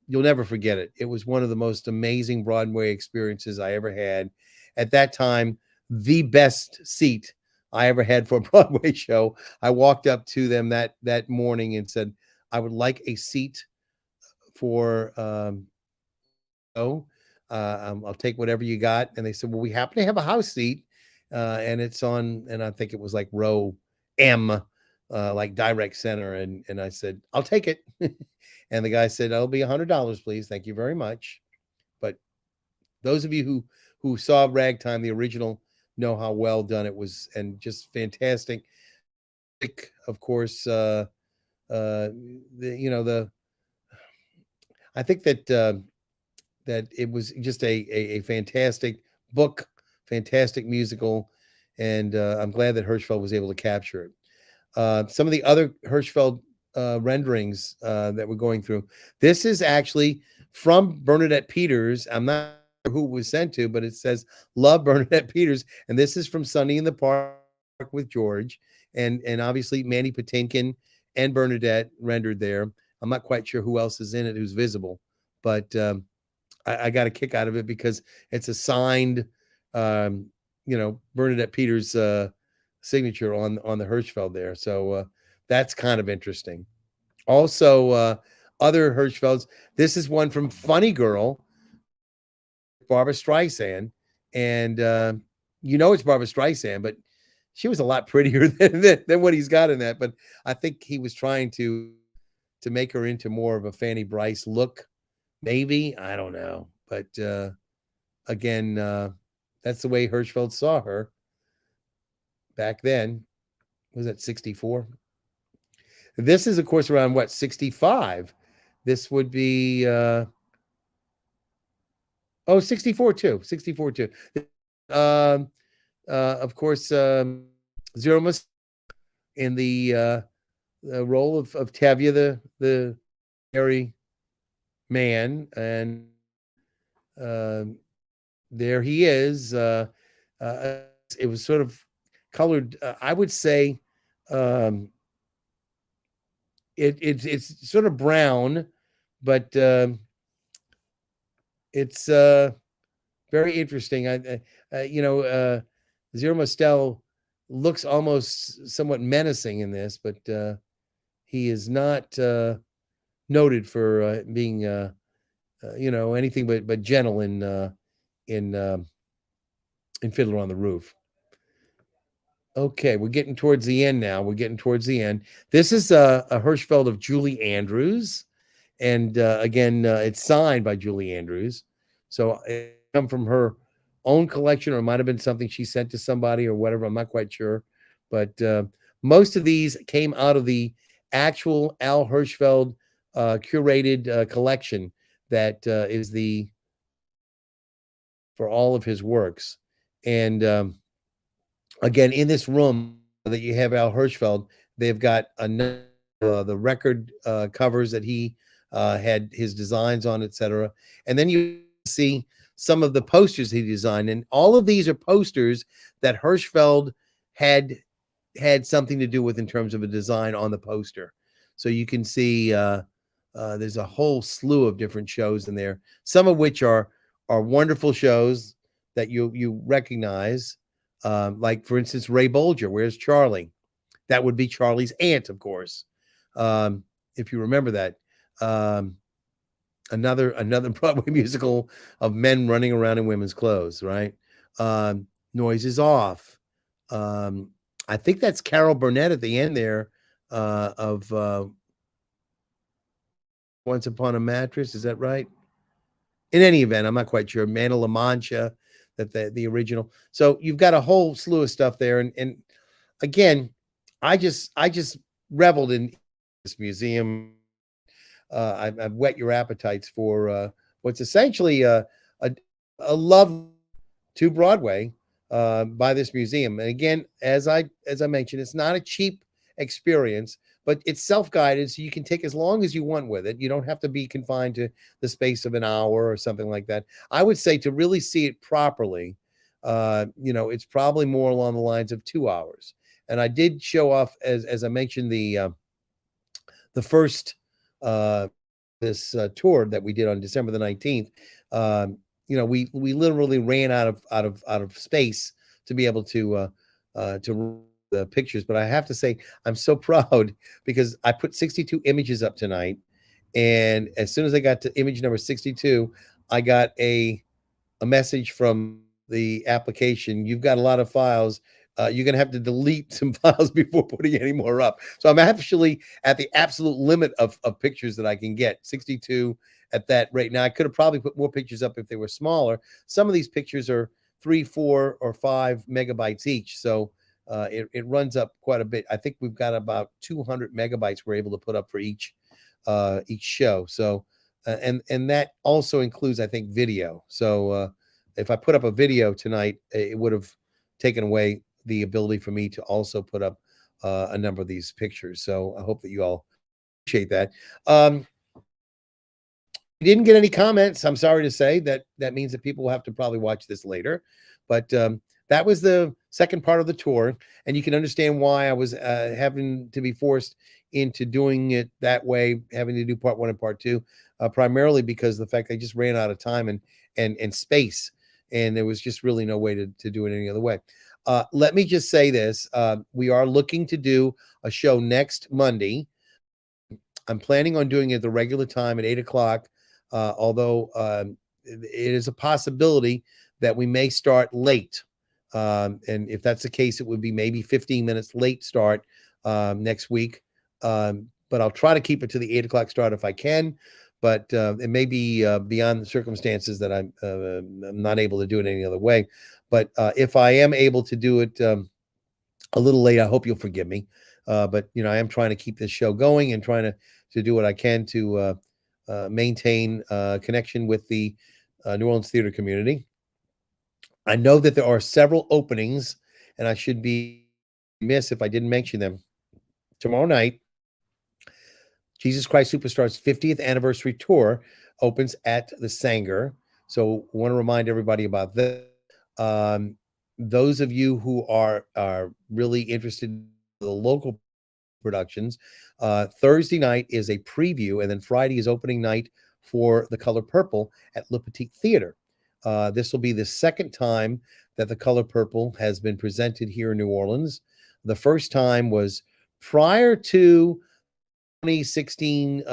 you'll never forget it. It was one of the most amazing Broadway experiences I ever had. At that time, the best seat I ever had for a Broadway show. I walked up to them that morning and said, "I would like a seat for show. I'll take whatever you got." And they said, "Well, we happen to have a house seat, and it's on," and I think it was like row M, like direct center. And I said, "I'll take it." And the guy said, "It'll be $100, please. Thank you very much." But those of you who saw Ragtime, the original, know how well done it was, and just fantastic. Of course, the I think that it was just a fantastic book, fantastic musical, and I'm glad that Hirschfeld was able to capture it. Some of the other Hirschfeld renderings that we're going through. This is actually from Bernadette Peters. I'm not sure who it was sent to, but it says "Love Bernadette Peters," and this is from Sunny in the Park with George, and obviously Mandy Patinkin and Bernadette rendered there. I'm not quite sure who else is in it who's visible, but I got a kick out of it because it's a signed, Bernadette Peters signature on the Hirschfeld there. So that's kind of interesting. Also, other Hirschfelds. This is one from Funny Girl, Barbara Streisand, and it's Barbara Streisand, but she was a lot prettier than what he's got in that. But I think he was trying to make her into more of a Fanny Brice look. Maybe, I don't know, but again, that's the way Hirschfeld saw her back then. Was that 64? This is, of course, around what, 65? This would be 64 too. 64 too. Of course, Zero Must in the role of Tevye, the Harry man, and there he is. It was sort of colored. I would say it's sort of brown, but it's very interesting. Zero Mostel looks almost somewhat menacing in this, but he is not noted for being anything but gentle in Fiddler on the Roof. Okay, we're getting towards the end now. This is a Hirschfeld of Julie Andrews, and again, it's signed by Julie Andrews. So it come from her own collection, or it might have been something she sent to somebody or whatever. I'm not quite sure, but most of these came out of the actual Al Hirschfeld curated collection that is for all of his works. And again, in this room that you have Al Hirschfeld, they've got the record covers that he had his designs on, etc. And then you see some of the posters he designed, and all of these are posters that Hirschfeld had something to do with in terms of a design on the poster. So you can see there's a whole slew of different shows in there, some of which are wonderful shows that you recognize, like for instance Ray Bolger, Where's Charlie? That would be Charlie's aunt, of course, if you remember that. Um, another Broadway musical of men running around in women's clothes, right? Noise is off. Um, I think that's Carol Burnett at the end there of Once Upon a Mattress. Is that right? In any event, I'm not quite sure. Man of La Mancha, that the original. So you've got a whole slew of stuff there, and again, I just reveled in this museum. I've whet your appetites for what's essentially a a love to Broadway by this museum. And again, as I mentioned, it's not a cheap experience, but it's self-guided, so you can take as long as you want with it. You don't have to be confined to the space of an hour or something like that. I would say to really see it properly, it's probably more along the lines of 2 hours. And I did show off, as I mentioned, the first uh, this tour that we did on December the 19th. We literally ran out of space to be able to the pictures. But I have to say, I'm so proud because I put 62 images up tonight, and as soon as I got to image number 62, I got a message from the application. You've got a lot of files. You're going to have to delete some files before putting any more up. So I'm actually at the absolute limit of pictures that I can get, 62 at that rate. Now, I could have probably put more pictures up if they were smaller. Some of these pictures are 3, 4, or 5 megabytes each. So it runs up quite a bit. I think we've got about 200 megabytes we're able to put up for each show. So and that also includes, I think, video. So if I put up a video tonight, it would have taken away the ability for me to also put up a number of these pictures. So I hope that you all appreciate that. We didn't get any comments. I'm sorry to say that means that people will have to probably watch this later. But that was the second part of the tour, and you can understand why I was having to be forced into doing it that way, having to do part one and part two, primarily because of the fact I just ran out of time and space, and there was just really no way to do it any other way. Let me just say this: we are looking to do a show next Monday. I'm planning on doing it at the regular time at 8 o'clock, although it is a possibility that we may start late. And if that's the case, it would be maybe 15 minutes late start next week. But I'll try to keep it to the 8 o'clock start if I can. But it may be beyond the circumstances that I'm not able to do it any other way. But if I am able to do it a little late, I hope you'll forgive me. But I am trying to keep this show going and trying to do what I can to maintain connection with the New Orleans theater community. I know that there are several openings, and I should be remiss if I didn't mention them. Tomorrow night, Jesus Christ Superstar's 50th anniversary tour opens at the Sanger. So I want to remind everybody about that. Those of you who are really interested in the local productions, Thursday night is a preview, and then Friday is opening night for The Color Purple at Le Petit Theater. This will be the second time that The Color Purple has been presented here in New Orleans. The first time was prior to 2016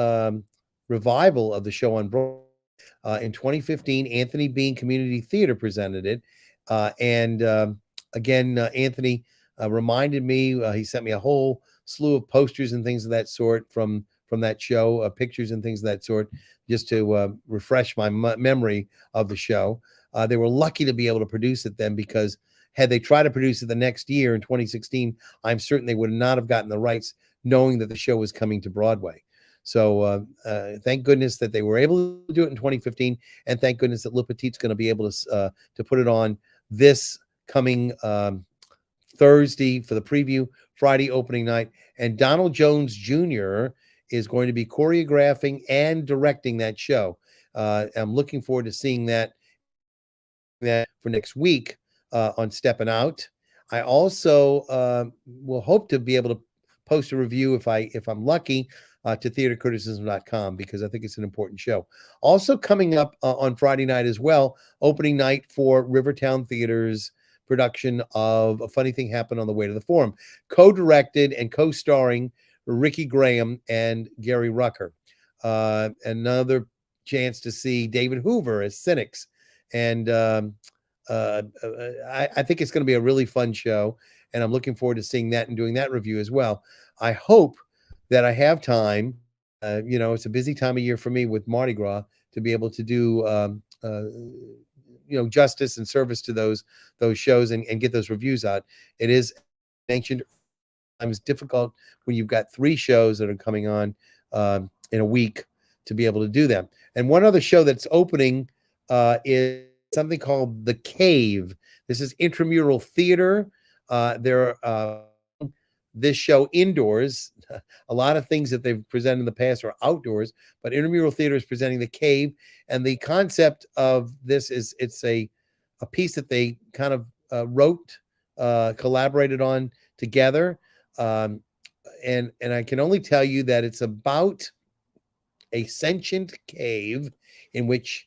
revival of the show on Broadway. In 2015, Anthony Bean Community Theater presented it. Again, Anthony reminded me, he sent me a whole slew of posters and things of that sort from that show, pictures and things of that sort, just to refresh my memory of the show. They were lucky to be able to produce it then, because had they tried to produce it the next year in 2016, I'm certain they would not have gotten the rights, knowing that the show was coming to Broadway. So thank goodness that they were able to do it in 2015, and thank goodness that Le Petit's going to be able to put it on this coming Thursday for the preview, Friday opening night, and Donald Jones Jr. is going to be choreographing and directing that show. I'm looking forward to seeing that for next week on Steppin' Out. I also will hope to be able to post a review if I'm lucky to theatercriticism.com, because I think it's an important show. Also coming up on Friday night as well, opening night for Rivertown Theater's production of A Funny Thing Happened on the Way to the Forum, co-directed and co-starring Ricky Graham and Gary Rucker. Another chance to see David Hoover as Cynics. And I think it's going to be a really fun show. And I'm looking forward to seeing that and doing that review as well. I hope that I have time. It's a busy time of year for me with Mardi Gras to be able to do, justice and service to those shows and get those reviews out. It is mentioned times difficult when you've got 3 shows that are coming on in a week to be able to do them. And one other show that's opening is something called The Cave. This is intramural theater. They're this show indoors. A lot of things that they've presented in the past are outdoors, but intramural theater is presenting The Cave. And the concept of this is it's a piece that they kind of wrote, collaborated on together. And I can only tell you that it's about a sentient cave in which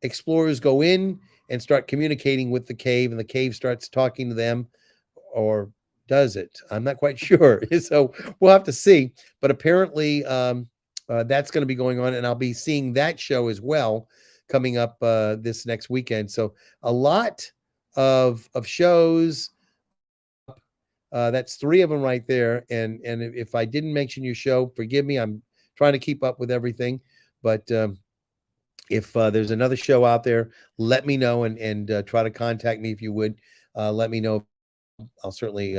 explorers go in and start communicating with the cave, and the cave starts talking to them, or does it? I'm not quite sure. So we'll have to see. But apparently, that's going to be going on, and I'll be seeing that show as well coming up this next weekend. So a lot of shows. That's 3 of them right there. And if I didn't mention your show, forgive me. I'm trying to keep up with everything. But if there's another show out there, let me know and try to contact me if you would. Let me know. I'll certainly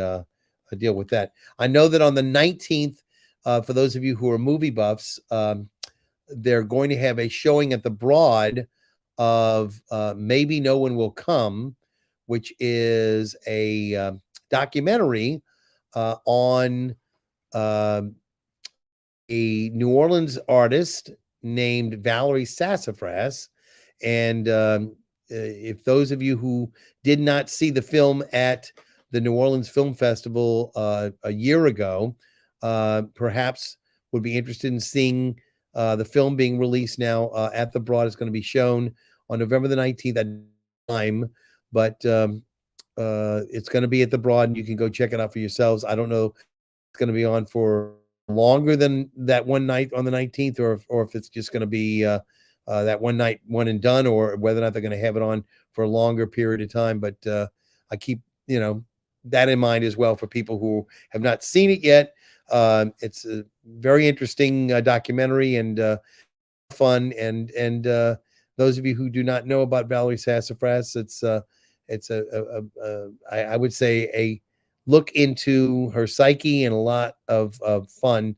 deal with that. I know that on the 19th, for those of you who are movie buffs, they're going to have a showing at the Broad of Maybe No One Will Come, which is a documentary on a New Orleans artist named Valerie Sassafras. And if those of you who did not see the film at the New Orleans Film Festival a year ago, perhaps would be interested in seeing the film being released now at the Broad. It's going to be shown on November the 19th at time, but it's going to be at the Broad, and you can go check it out for yourselves. I don't know if it's going to be on for longer than that one night on the 19th, or if it's just going to be that one night, one and done, or whether or not they're going to have it on for a longer period of time. But I keep, that in mind as well for people who have not seen it yet. It's a very interesting documentary and fun. And those of you who do not know about Valerie Sassafras, it's I would say a look into her psyche and a lot of fun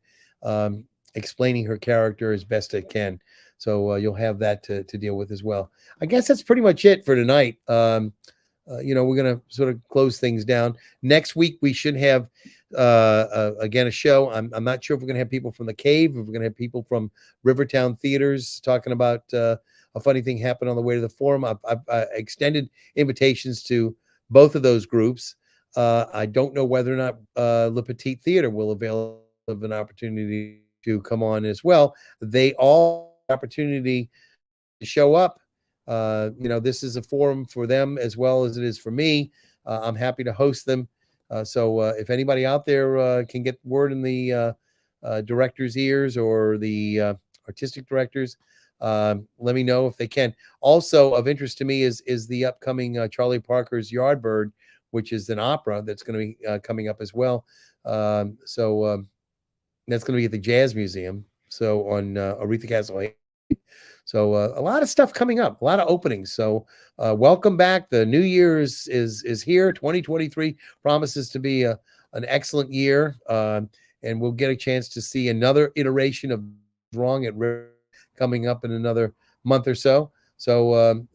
explaining her character as best it can. So you'll have that to deal with as well. I guess that's pretty much it for tonight. We're going to sort of close things down. Next week, we should have, again, a show. I'm not sure if we're going to have people from the Cave, if we're going to have people from Rivertown Theaters talking about a funny thing happened on the way to the forum. I've extended invitations to both of those groups. I don't know whether or not Le Petit Theater will avail of an opportunity to come on as well. They all have opportunity to show up. This is a forum for them as well as it is for me. I'm happy to host them. So if anybody out there can get word in the director's ears or the artistic directors, let me know if they can. Also of interest to me is the upcoming Charlie Parker's Yardbird, which is an opera that's going to be coming up as well. So that's going to be at the Jazz Museum. So on Aretha Castle. So a lot of stuff coming up, a lot of openings. So welcome back. The new year is here. 2023 promises to be an excellent year, and we'll get a chance to see another iteration of Wrong at River coming up in another month or so. So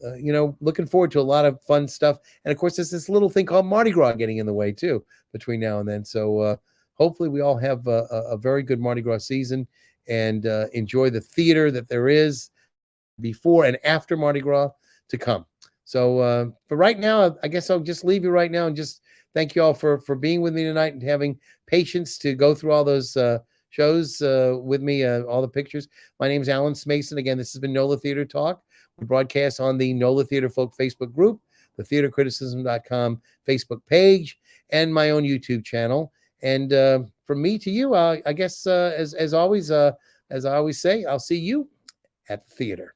looking forward to a lot of fun stuff. And of course, there's this little thing called Mardi Gras getting in the way too between now and then. So hopefully, we all have a very good Mardi Gras season and enjoy the theater that there is before and after Mardi Gras to come. So for right now, I guess I'll just leave you right now and just thank you all for being with me tonight and having patience to go through all those shows with me, all the pictures. My name is Alan Smason. Again, this has been NOLA Theater Talk. We broadcast on the NOLA Theater Folk Facebook group, the theatercriticism.com Facebook page, and my own YouTube channel. And from me to you, I guess, as always, as I always say, I'll see you at the theater.